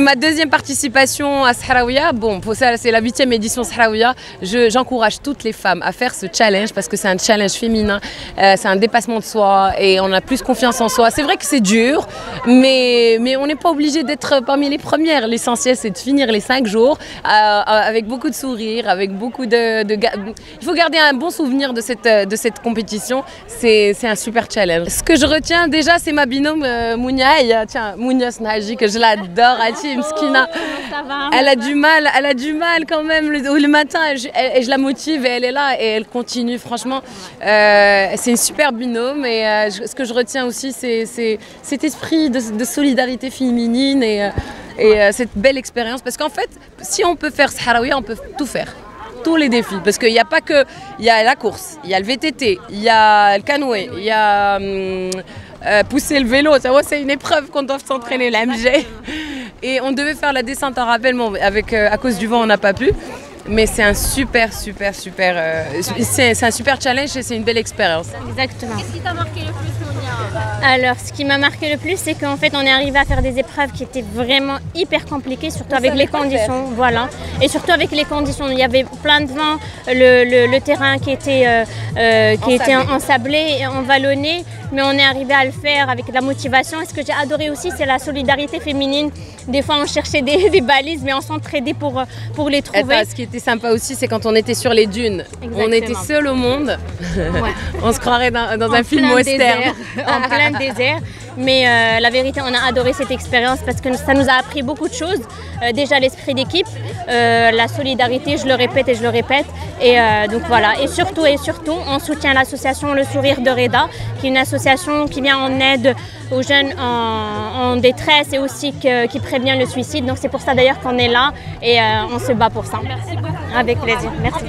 C'est ma deuxième participation à Sahraouia. Bon, pour ça, c'est la 8e édition Sahraouia. J'encourage toutes les femmes à faire ce challenge parce que c'est un challenge féminin, c'est un dépassement de soi et on a plus confiance en soi. C'est vrai que c'est dur, mais on n'est pas obligé d'être parmi les premières. L'essentiel, c'est de finir les 5 jours avec beaucoup de sourires, avec beaucoup Il faut garder un bon souvenir de cette compétition. C'est un super challenge. Ce que je retiens déjà, c'est ma binôme Mounia. Tiens, Mounia Snaji, que je l'adore. Mskina. Elle a du mal quand même le matin. Je la motive et elle est là et elle continue. Franchement, c'est une super binôme. Et ce que je retiens aussi, c'est cet esprit de solidarité féminine et cette belle expérience. Parce qu'en fait, si on peut faire Sahraouia, on peut tout faire. Tous les défis, parce qu'il n'y a pas que, il y a la course, il y a le VTT, il y a le canoë, il y a pousser le vélo, c'est une épreuve qu'on doit s'entraîner, la MG. Et on devait faire la descente en rappel, bon, à cause du vent on n'a pas pu, mais c'est un super challenge et c'est une belle expérience. Exactement. Qu'est-ce qui t'a marqué le plus, Mounia? Alors, ce qui m'a marqué le plus, c'est qu'en fait, on est arrivé à faire des épreuves qui étaient vraiment hyper compliquées, surtout avec les conditions, voilà. Et surtout avec les conditions, il y avait plein de vent, le terrain qui était ensablé et envallonné, mais on est arrivé à le faire avec de la motivation. Et ce que j'ai adoré aussi, c'est la solidarité féminine. Des fois, on cherchait des balises, mais on s'entraidait pour les trouver. Ce qui était sympa aussi, c'est quand on était sur les dunes. Exactement. On était seuls au monde. Ouais. On se croirait dans un film western. En plein désert. Mais la vérité, on a adoré cette expérience parce que ça nous a appris beaucoup de choses. Déjà l'esprit d'équipe, la solidarité, je le répète et je le répète. Et donc voilà. Et surtout, on soutient l'association Le Sourire de Reda, qui est une association qui vient en aide aux jeunes en détresse et aussi qui prévient le suicide. Donc c'est pour ça d'ailleurs qu'on est là et on se bat pour ça. Merci beaucoup. Avec plaisir. Merci.